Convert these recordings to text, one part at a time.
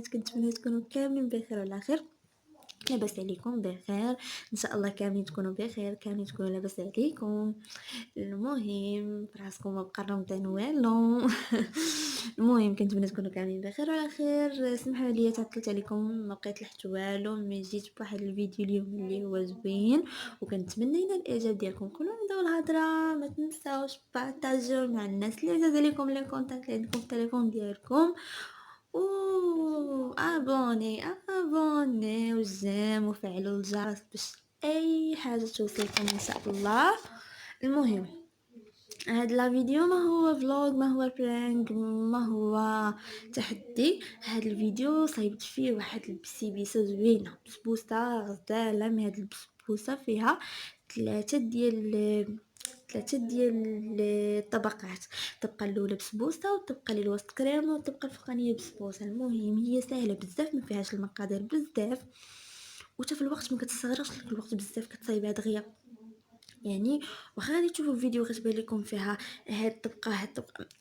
البنات، كنتمنى تكونوا كاملين بخير وعلى خير. لاباس عليكم بخير ان شاء الله، كاملين تكونوا بخير، كاملين تكونوا لاباس عليكم. المهم فراسكم ما بقى رمضان والو. المهم كنتمنى تكونوا كاملين بخير وعلى خير. سمحوا لي تعطلت عليكم، ما بقيت لحت والو، مي جيت بواحد الفيديو اليوم اللي هو زوين، وكنتمنى الى الاعجاب ديالكم. كلوا نبداو الهضره، ما تنساوش بارطاجيو مع الناس اللي عزاز عليكم لي كونتاكت اللي عندكم في التليفون ديالكم، ابوني وجيم وفعلوا الجرس باش اي حاجه توصلكم ان شاء الله. المهم هاد لا فيديو ما هو فلوج، ما هو برانك، ما هو تحدي. هاد الفيديو صايبت فيه واحد البسيبيسه زوينه، بسبوسه غزاله. من هاد البسبوسه فيها ثلاثه ديال الطبقات. الطبقه الاولى بسبوسه، والطبقه اللي الوسط كريم، والطبقه الفوقانيه بسبوسه. المهم هي سهله بزاف، ما فيهاش المقادير بزاف، وحتى في الوقت ما كتستغرقش لك الوقت بزاف، كتصايبها دغيا. يعني واخا غادي تشوفوا الفيديو غتبان لكم فيها هاد الطبقه،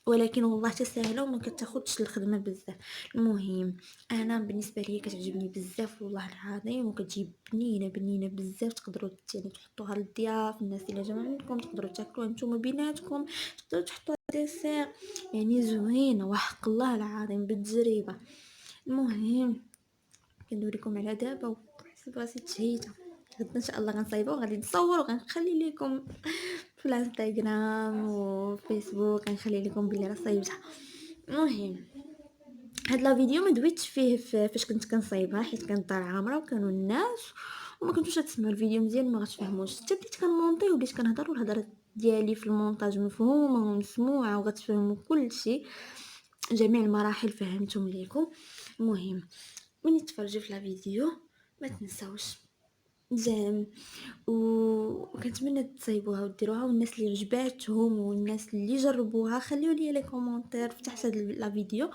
ولكن والله حتى ساهله وما كتاخذش الخدمه بزاف. المهم انا بالنسبه لي كتعجبني بزاف والله العظيم، وكتجيب بنينه بزاف. تقدروا يعني تحطوها للضياف، الناس اللي جا عندكم تقدروا تاكلوها نتوما بيناتكم، تقدروا تحطوها ديسير، يعني زوينه وحق الله العظيم بالتجربه. المهم كندوريكم على دابا، وحسيت راسي تشهيته. غدا ان شاء الله غنصايبها وغادي نصور وغنخلي لكم في الانستغرام وفيسبوك، غنخلي لكم بلي راه صايبتها. المهم هاد لا فيديو ما دويتش فيه فاش كنت كنصايبها، حيت كانت الدار عامره وكانوا الناس وما كنتوش تسمعوا الفيديو مزيان، ما غتفهموش. حتى بديت كنمونطي وليت كنهضر، والهضره ديالي في المونتاج مفهومه ومسموعه، وغتفهموا كل شيء، جميع المراحل فهمتهم ليكم. المهم ملي تفرجوا في لا فيديو ما تنساوش جيم، وكنتمنى تصايبوها وديروها، والناس اللي عجباتهم والناس اللي جربوها خليوا لي لي كومونتير في تحت هاد لا فيديو.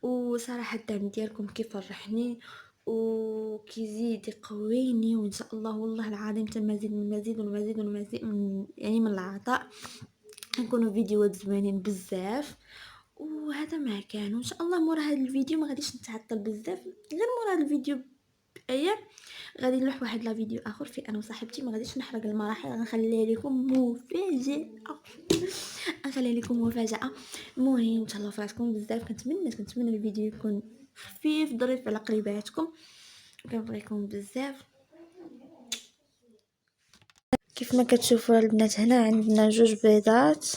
وصراحه الدعم ديالكم كيفرحني وكيزيد يقويني، وان شاء الله والله العظيم تمازيد من المزيد والمزيد والمزيد يعني من العطاء، نكونوا فيديوهات زوينين بزاف. وهذا ما كان، وان شاء الله مورا هذا الفيديو ما غاديش نتعطل بزاف، غير مورا هذا الفيديو بايام غادي نروح واحد لا فيديو اخر في انا وصاحبتي. ما غاديش نحرق المراحل، غنخليها لكم مفاجاه، غنخليها لكم مفاجاه. المهم تهلاو في راسكم بزاف، كنتمنى الفيديو يكون خفيف ظريف على قريباتكم، كنبغيكم بزاف. كيف ما كتشوفوا البنات هنا عندنا جوج بيضات،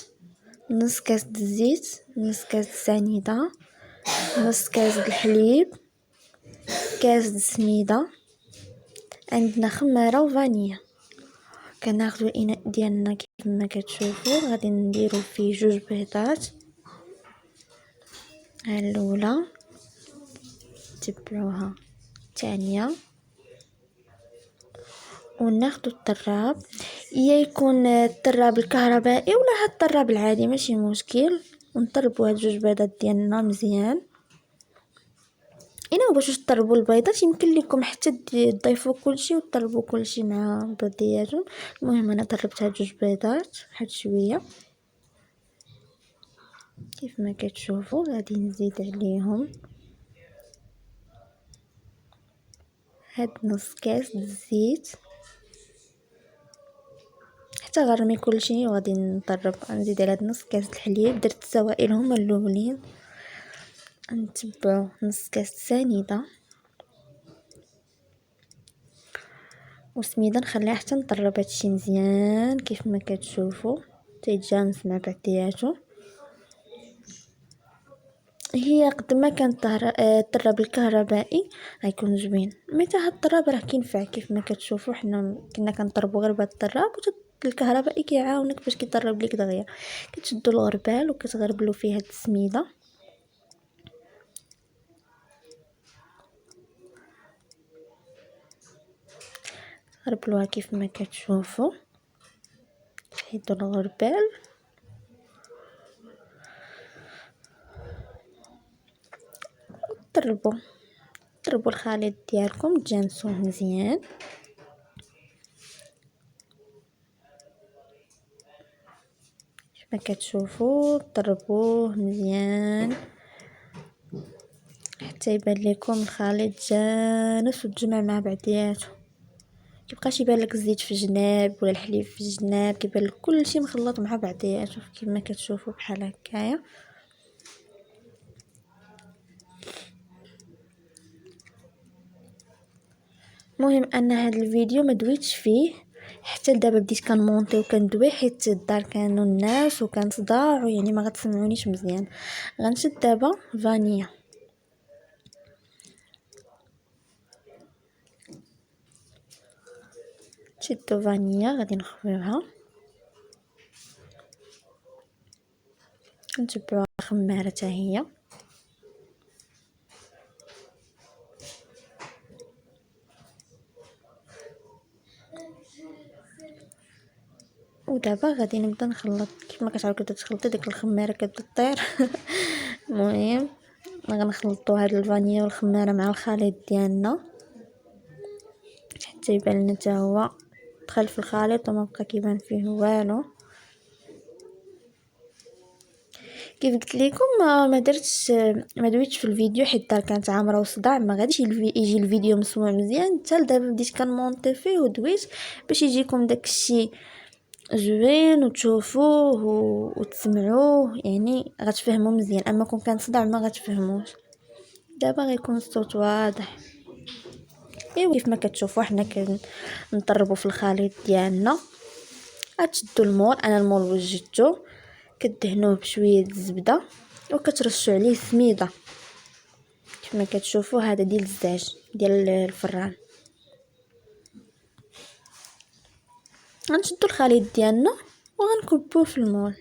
نص كاس د الزيت، نص كاس د السنيده، نص كاس د الحليب، كاس د السميده، عندنا خماره وفانيا. كناخذوا الاناء ديالنا كيف ما كتشوفوا، غادي نديروا فيه جوج بيضات، الاولى تبعوها الثانيه، وناخذوا الطراب، يا يكون الطراب الكهربائي ولا هاد الطراب العادي ماشي مشكل. ونطربوا هاد جوج بيضات ديالنا مزيان. انا باش تطربوا البيضات يمكن لكم حتى تضيفوا كلشي وتطربوا كلشي مع بعضياتهم. المهم انا طربت هاد جوج بيضات واحد شويه كيف ما كتشوفوا. غادي نزيد عليهم هاد نص كاس الزيت حتى غنرمي كلشي، وغادي نطرب. نزيد على هاد نص كاس الحليب، درت السوائل هما الاولين، نتبعو نص كاس سنيده وسميده، نخليها حتى نطرب هادشي مزيان كيف ما كتشوفوا تيتجانس مع بعضياتو. هي قد ما كان الطراب الكهربائي غيكون زوين، متى هاد الطراب راه كينفع كيف ما كتشوفوا. حنا كنا كنطربوا غير بهاد الطراب، الكهربائي كيعاونك باش كيطرب ليك دغيا. كتشدوا الغربال وكتغربلوا فيه هاد السميده، غربلوها كيف ما كتشوفوا. حيدوا الغربال طربوا الخليط ديالكم تجانسوه مزيان. كيف ما كتشوفوا طربوه مزيان حتى يبان لكم الخليط جانس وتجمع مع بعضياته، كيبقاش يبان لك الزيت في جناب ولا الحليب في جناب، كيبان لك كلشي مخلط مع بعضياته كما كتشوفوا بحال هكايا. المهم ان هذا الفيديو ما دويتش فيه حتى لدابا، بديت كنمونطي وكندوي حيت الدار كانوا الناس وكان صداع يعني ما غتسمعونيش مزيان. غنشد دابا فانيا، شدو فانيا غادي نخويوها نتبعوها خماره حتى هي. ودابا غادي نبدا نخلط كيف ما كتعرفوا كتخلطي ديك الخماره كتبدا طير. المهم غنخلطوا هاد الفانيا والخماره مع الخليط ديالنا حتى يبان لنا حتى هو دخل في الخليط وما بقى كيبان فيه والو. كيف قلت لكم ما درتش ما دويتش في الفيديو حيت الدار كانت عامره وصداع، ما غاديش يجي الفيديو مسموع مزيان. حتى لدابا بديت كنمونطي فيه ودويت باش يجيكم داكشي زوين وتشوفوه وتسمعوه، يعني غتفهموا مزيان. اما كون كان صداع ما غتفهموش. دابا غيكون الصوت واضح. ايوا كيف ما كتشوفوا حنا كنطربوا في الخليط ديالنا. غتشدوا المول، انا المول وجدته كدهنوه بشويه الزبده وكترشوا عليه سميده كيف ما كتشوفوا. هذا ديال الزاج ديال الفران. غنشدوا الخليط ديالنا وغنكبوه في المول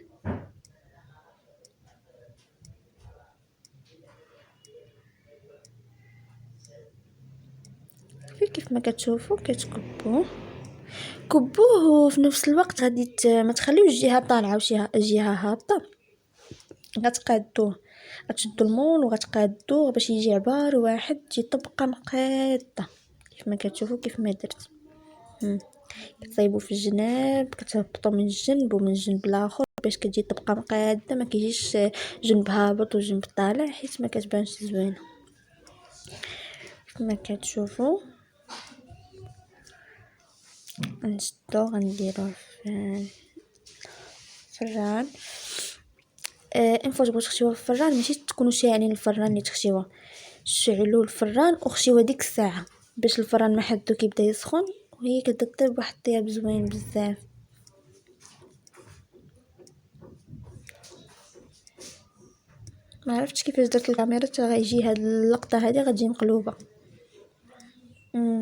كيف ما كتشوفوا كبوه وفي نفس الوقت غادي ما تخليوش جهه طالعه وجهه هابطه. غتقادوه، غتشدوا المول وغتقادوه باش يجي عبار واحد، تجي طبقه مقاده كيف ما كتشوفوا كيف ما درت. كتصايبوا في الجناب، كتهبطوا من الجنب ومن الجنب الاخر باش كتجي طبقه مقاده، ما كيجيش جنب هابط وجنب طالع حيت ما كتبانش زوينه كيف ما كتشوفوا. غنشدو غنديروه في الفران. ان فوا تبغيو تخشيوه في الفران ماشي تكونوا شاعلين الفران اللي تخشيوه، شعلوا الفران وخشيوه ديك الساعه باش الفران ما حدو كيبدا يسخن وهي كتطيب واحد الطياب زوين بزاف. ما عرفتش كيفاش درت الكاميرا حتى غيجي هاد اللقطه هذه غتجي مقلوبه.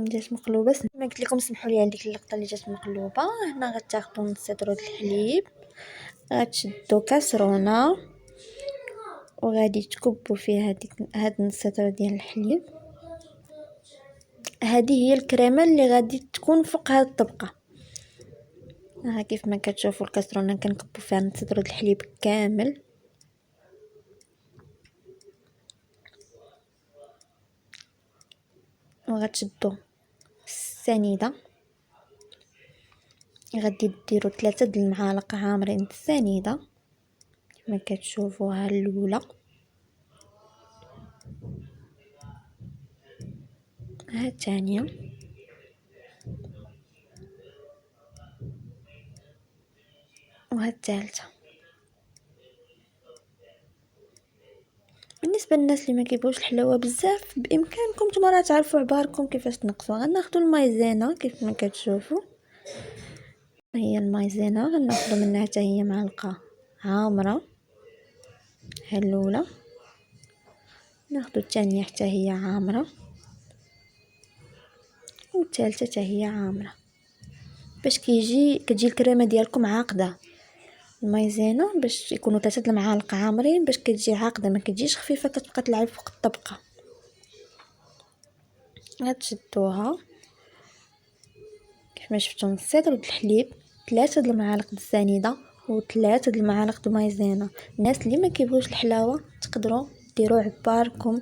جات مقلوبه. ما قلت لكم سمحوا لي على ديك اللقطه اللي جات مقلوبه. هنا غتاخذوا نص سطر الحليب، غتشدوا كاسرونه وغادي تكبوا فيها هاد نص سطر ديال الحليب. هذه هي الكريمه اللي غادي تكون فوق هاد الطبقه. ها كيف ما كتشوفوا الكاسرونه كنكبوا فيها نص سطر الحليب كامل. وغتشدوا السنيده، غادي ديروا 3 د المعالق عامرين السنيده كما كتشوفوها الاولى. ها الثانيه، وها الثالثه. بالنسبه للناس اللي ما كيبغوش الحلاوه بزاف بامكانكم نتوما راه تعرفوا عباركم كيفاش تنقصوا. غناخذوا المايزينا كيف ما كتشوفوا، هي المايزينا غناخذوا منها حتى هي معلقه عامره. ها الاولى، ناخذوا الثانيه حتى هي عامره، والثالثه حتى هي عامره باش كتجي الكريمه ديالكم عاقده. المايزينا باش يكونوا 3 المعالق عامرين باش كتجي عاقده، ما كتجيش خفيفه كتبقى تلعب فوق الطبقه. غتشدوها كيف ما شفتوا نص سطر الحليب، 3 د المعالق السنيده و3 د المعالق المايزينا. الناس اللي ما كيبغوش الحلاوه تقدروا ديروا عباركم،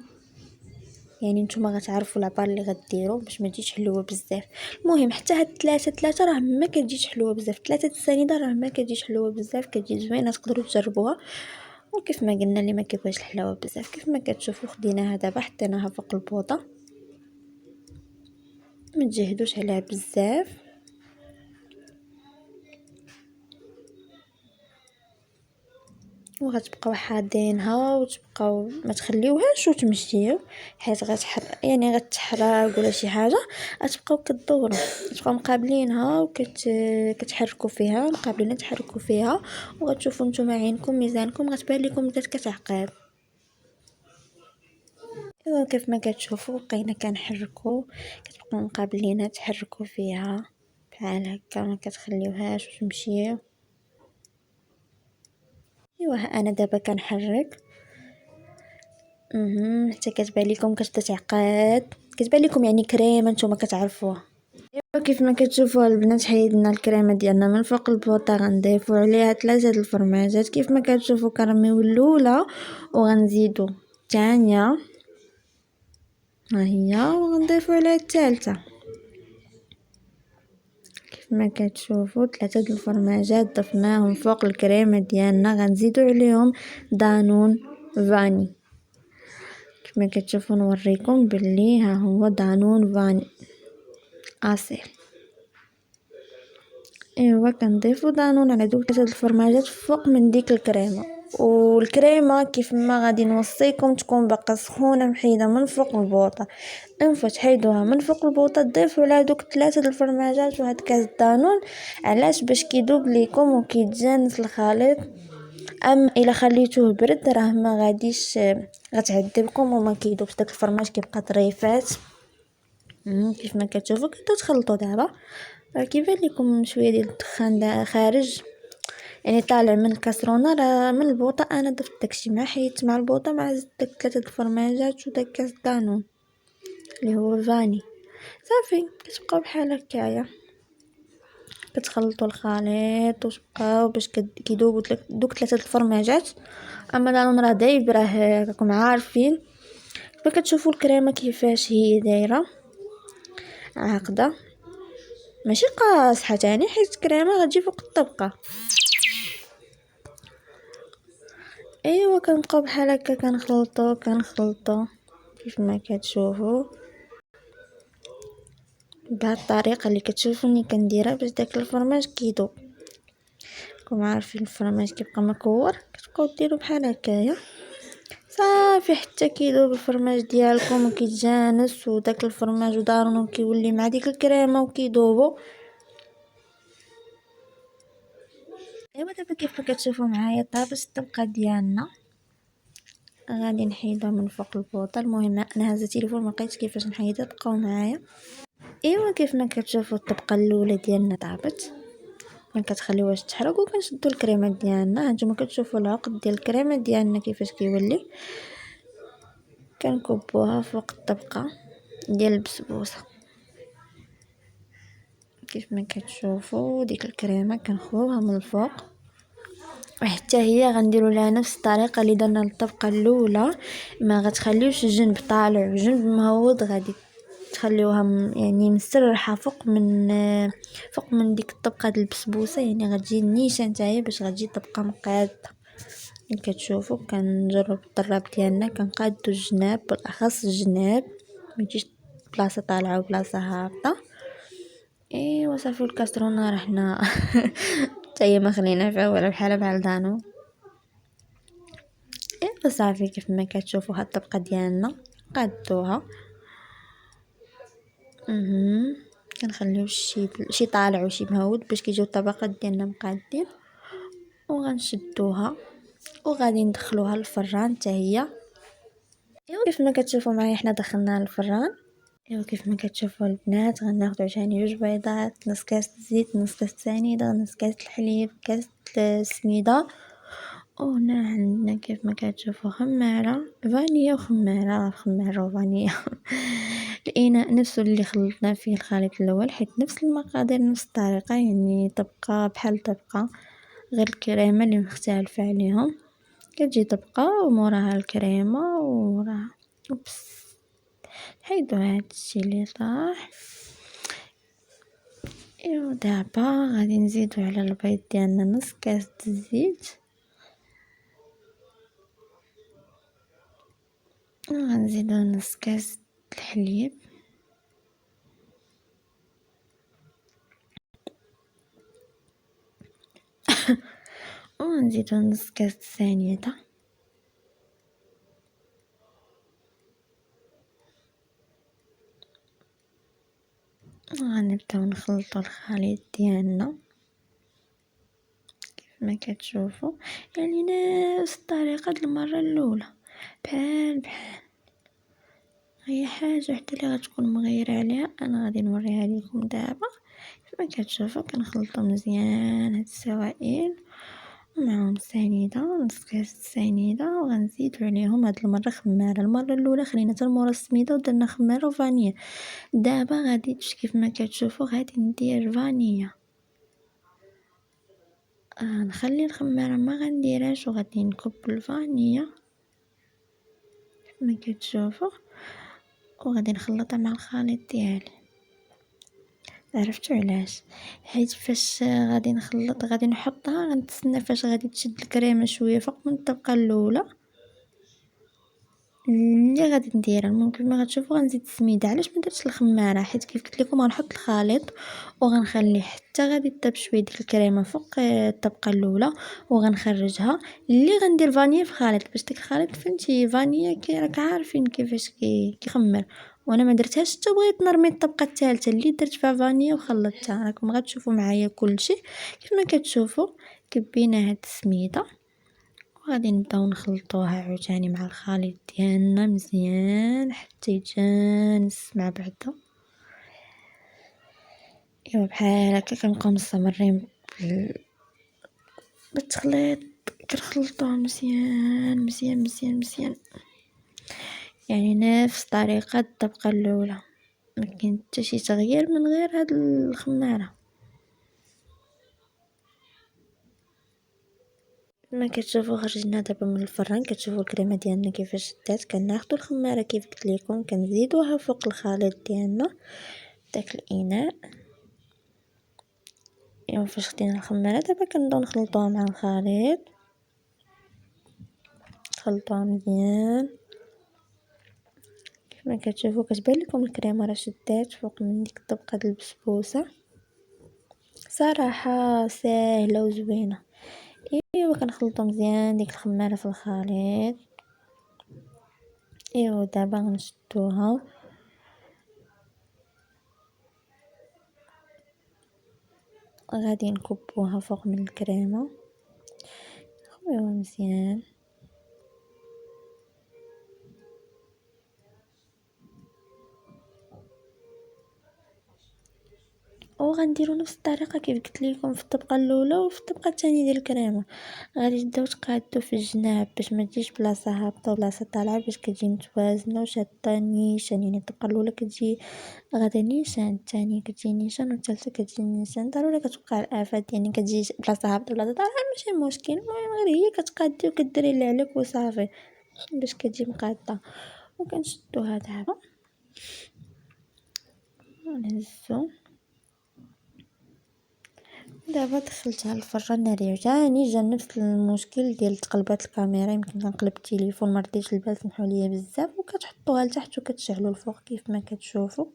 يعني نتوما غتعرفوا العبار اللي غديروا باش ما تجيش حلوه بزاف. المهم حتى هاد 3 راه ما كتجيش حلوه بزاف، 3 السنيده راه ما كتجيش حلوه بزاف، كتجي زوينه تقدروا تجربوها. وكيف ما قلنا اللي ما كيبغيش الحلاوه بزاف كيف ما كتشوفوا خديناها دابا حطيناها فوق البوطه، ما تجهدوش عليها بزاف. وغتبقاو حاضينها وتبقاو ما تخليوهاش وتمشيو حيت يعني غتحرق ولا شي حاجه، غتبقاو كدوروا، غتبقاو مقابلينها كتحركوا فيها، مقابلين تحركوا فيها، وغتشوفوا نتوما عينكم ميزانكم غتبان لكم بدات كتعقد. ايوا كيف ما كتشوفوا بقينا كنحركوا، كتبقاو مقابلينها تحركوا فيها بحال هكا، ما كتخليوهاش وتمشي. ايوا انا دابا كنحرك حتى كتبان لكم كتبدا تعقد، كتبان لكم يعني كريمه نتوما كتعرفوها. ايوا كيف ما كتشوفوا البنات حيدنا الكريمه ديالنا من فوق البوطه، غنضيفوا عليها 3 الفرماجات كيف ما كتشوفوا كنرميو الاولى وغنزيدوا الثانيه ها هي، وغنضيفوا عليها الثالثه كيف ما كتشوفوا 3 الفرماجات ضفناهم فوق الكريمه ديالنا. غنزيدوا عليهم دانون فاني كيف ما كتشوفوا، نوريكم باللي ها هو دانون فاني اصيل. ايوا كنضيفوا دانون على دوك 3 الفرماجات فوق من ديك الكريمه، والكريمه كيف ما غادي نوصيكم تكون باقا سخونه محيده من فوق البوطه. انفوا تحيدوها من فوق البوطه تضيفوا على دوك 3 الفرماجات وهاد كاس دانون. علاش؟ باش كيدوب ليكم وكيتجانس الخليط. اما الا خليتوه برد راه ما غاديش غتعذبكم وما كيدوبش، داك الفرماج كيبقى طريفات. كيف ما كتشوفوا كنتو تخلطوا دابا راه كيبان لكم شويه ديال الدخان دا خارج، يعني طالع من الكاسرونه راه من البوطه. انا ضفت داكشي مع حيت مع البوطه مع زدت داك 3 الفرماجات وداك كاس دانون اللي هو فاني. صافي كتبقاو بحال هكايا كتخلطوا الخليط وتبقاو باش كيذوبوا دوك 3 الفرماجات. اما دانون راه دايب، راه راكم عارفين. كتشوفوا الكريمه كيفاش هي دايره عاقده، ماشي قاصحه تاني حيت الكريمه غتجي فوق الطبقه. ايوا كنبقاو بحال هكا كنخلطو كيف ما كتشوفوا بهاد الطريقه اللي كتشوفوني كنديرها باش داك الفرماج كيذوب. راكم عارفين الفرماج كيبقى مكور، كتبقاو ديروا بحال هكايا صافي حتى كيذوب الفرماج ديالكم وكيتجانس وداك الفرماج ودارون كيولي مع ديك الكريمه وكيذوبوا. ايوا دابا كيف ما كتشوفوا معايا طابت الطبقه ديالنا، غادي نحيدها من فوق البوطه. المهم انا هز التليفون ما لقيتش كيفاش نحيدها، بقاو معايا. ايوا كيف ما كتشوفوا الطبقه الاولى ديالنا طابت، ما كتخليوهاش تحرق. وكنشدوا الكريمه ديالنا، هانتوما كتشوفوا العقد ديال الكريمه ديالنا كيفاش كيولي. كنكبوها فوق الطبقه ديال البسبوسه كيف ما كتشوفوا. ديك الكريمه كنخويوها من الفوق، وحتى هي غنديروا لها نفس الطريقه اللي درنا للطبقه الاولى. ما غتخليوش الجنب طالع وجنب مهود، غادي تخليوها يعني مسرحه فوق من ديك الطبقه ديال البسبوسه، يعني غتجي نيشه نتايا باش غتجي طبقه مقاده. كتشوفوا كنجرب الطراب ديالنا كنقادو الجناب، بالاخص الجناب ما يجيش بلاصه طالعه وبلاصه هابطه. ايوا صافي الكاسرونه راه حنا حتى هي ما خلينا فيها ولا بحال دانو. ايوا صافي كيف ما كتشوفوا هاد الطبقه ديالنا قادوها. كنخليو شي طالع وشي مهود باش كيجيو الطبقات ديالنا مقادين، وغنشدوها وغادي ندخلوها للفران حتى هي. ايوا كيف ما كتشوفوا معايا حنا دخلناها للفران. ايوا كيف ما كتشوفوا البنات غناخدو عشان 2 بيضات، نص كاس الزيت، نص كاس سنيده، نص كاس الحليب، كاس السميده. وهنا عندنا كيف ما كتشوفوا خماره فانيا وخماره وفانيا الاناء نفسه اللي خلطنا فيه الخليط الاول، حيت نفس المقادير نفس الطريقه، يعني طبقه بحال طبقه، غير الكريمه اللي مختلفه عليهم. كتجي طبقه وموراها الكريمه وموراها وبس. حيدو هادشي اللي طاح. ايوا دابا غادي نزيدو على البيض ديالنا نص كاس الزيت، غنزيدو نص كاس الحليب، ونزيدو نص كاس السنيدة، وغنبداو نخلطو الخليط ديالنا كيف ما كتشوفوا، يعني نفس الطريقه د المره الاولى، بحال هي حاجه وحده اللي غتكون مغيره عليها انا غادي نوريها لكم دابا. كيف ما كتشوفوا كنخلطوا مزيان هاد السوائل ومعهم السنيده، نص كاس السنيده، وغنزيدو عليهم هاد المره خماره. المره الاولى خلينا حتى مورا السميده ودرنا خماره وفانيا، دابا غادي كيف ما كتشوفوا غادي ندير فانيا. نخلي الخمارة ما غنديرهاش وغادي نكب الفانيا كيف ما كتشوفوا، وغادي نخلطها مع الخليط ديالي. عرفتوا علاش؟ حيت فاش غادي نخلط غادي نحطها غنتسنى فاش غادي تشد الكريمه شويه فوق من الطبقه الاولى اللي غادي نديرها. ممكن ما غتشوفوا غنزيد السميده. علاش ما درتش الخماره؟ حيت كيف قلت لكم غنحط الخليط وغنخليه حتى غادي تطيب شويه ديك الكريمه فوق الطبقه الاولى وغنخرجها. اللي غندير فانيا في الخليط باش داك الخليط فهمتي فانيا راك عارفين كيفاش كيخمر، وانا ما درتهاش حتى بغيت نرمي الطبقه الثالثه اللي درت فيها فانيا وخلطتها. راكم غتشوفوا معايا كلشي كيف ما كتشوفوا. كبينا هاد السميده وغادي نبداو نخلطوها عاوتاني مع الخليط ديالنا مزيان حتى يتجانس مع بعضه. ايوا بحال هكا كنبقاو مستمرين بالتخليط، كنخلطوه مزيان مزيان مزيان مزيان، يعني نفس طريقه الطبقه الاولى، ما كاين حتى شي تغيير من غير هاد الخماره. ما كتشوفوا خرجنا دابا من الفران، كتشوفوا الكريمه ديالنا كيفاش شدات. كناخذوا الخماره كيف قلت لكم كنزيدوها فوق الخليط ديالنا داك الاناء. ايوا فاش خدينا الخماره دابا كنبداو نخلطوها مع الخليط، نخلطوها مزيان كيف ما كتشوفوا. كتبان لكم الكريمه راه شدات فوق من ديك الطبقه د البسبوسه، صراحه ساهله وزوينه. ايوا كنخلطوا مزيان ديك الخماره في الخليط. ايوا دابا غنشدوها غادي نكبوها فوق من الكريمه، ايوا مزيان. وغنديرو نفس الطريقه كيف قلت لكم في الطبقه الاولى وفي الطبقه الثانيه ديال الكريمه. غادي تبداو تقادو في الجناب باش ما تجيش بلاصه هابطه وبلاصه طالعه، باش كتجي متوازنه وشاده نيشان. يعني الطبقه الاولى كتجي غدا نيشان، الثانيه كتجي نيشان، والثالثه كتجي نيشان. ضروري كتوقع الافات، يعني كتجي بلاصه هابطه بلاصه طالعه ماشي مشكل. المهم غير هي كتقادي وكديري اللي عليك وصافي باش كتجي مقاده. وكنشدوها دابا ونهزو. دابا دخلتها الفران ناري عاوتاني جا نفس المشكل ديال تقلبات الكاميرا. يمكن كنقلب التليفون ما رديتش البال، سمحوا لي بزاف. وكتحطوها لتحت وكتشعلوا الفوق كيف ما كتشوفوا.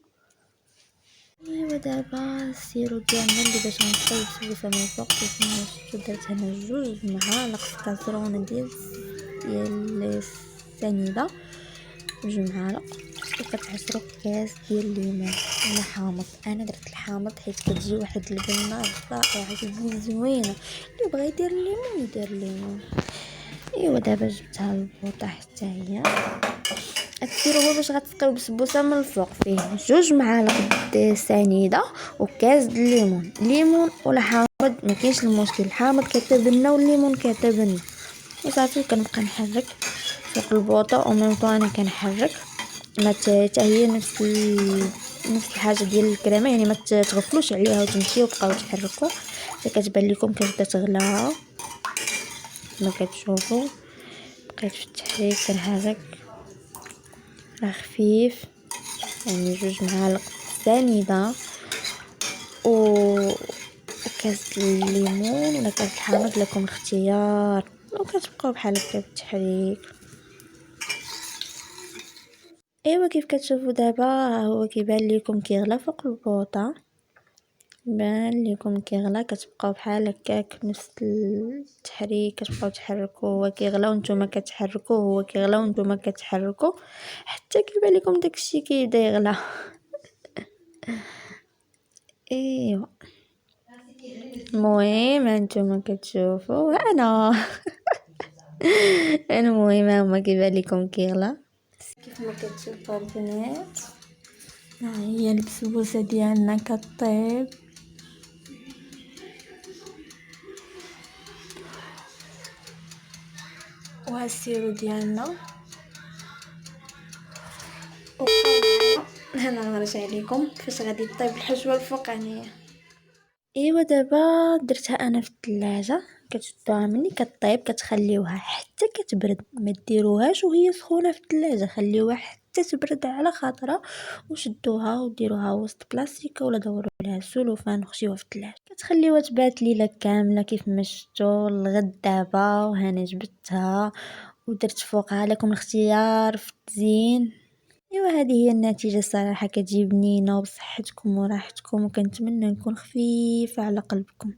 ايوا دابا السيرو ديالنا اللي باش غنحطو البسبوسه من الفوق كيف ما شفتوا درت هنا 2 معالق في كاسرونه ديال السنيده، 2 معالق. وكتعصروا كاس ديال الليمون ولا حامض. انا درت الحامض حيت كتجي واحد البنه رائعه كتجي زوينه. اللي بغى يدير الليمون يدير الليمون. ايوا دابا جبتها البوطه حتى هي. السير هو باش غتسقيو بسبوسه من الفوق فيه 2 معالق سنيده وكاس د الليمون ولا حامض، ما كاينش المشكل. الحامض كتبنه والليمون كتبنه وصافي. كنبقى نحرك فوق البوطه او ميم طون انا كنحرك ما حتى هي نفس الحاجه ديال الكريمه، يعني ما تغفلوش عليها وتمشيو وبقاو تحركوا حتى كتبان لكم كتبدا تغلى. ما كتشوفوا بقيت في التحريك كنحرك راه خفيف، يعني 2 معالق سنيده وكاس الليمون ولا كاس الحامض لكم الاختيار. وكتبقاو بحال هكا بالتحريك. ايوا كيف كتشوفوا دابا هو كيبان لكم كيغلى فوق البوطه، بان لكم كيغلى، كتبقاو بحال هكاك نفس التحريك، كتبقاو تحركوا هو كيغلى وانتم كتحركوا، هو كيغلى وانتم كتحركوا حتى كيبان لكم داكشي كيبدا يغلى. ايوا المهم هانتوما كتشوفوا انا المهم هما كيبان لكم كيغلى كيف ما كتشوفوا البنات. ها هي البسبوسه ديالنا كطيب، وها السيرو ديالنا هنا غنرجع لكم فاش غادي طيب الحشوه الفوقانيه. ايوا دابا درتها انا في الثلاجه، كتشدوها مني كطيب كتخليوها حتى كتبرد، ما ديروهاش وهي سخونه في الثلاجه، خليوها حتى تبرد على خاطرها وشدوها وديروها وسط بلاستيك ولا دوروا لها السلوفان وخشيوها في الثلاجه، كتخليوها تبات ليله كامله كيف ما شفتوا. الغد دابا وهنا جبدتها ودرت فوقها لكم الاختيار في التزيين. ايوا هذه هي النتيجة الصراحة، كتجي بنينة وبصحتكم وراحتكم، وكنتمنى نكون خفيفة على قلبكم.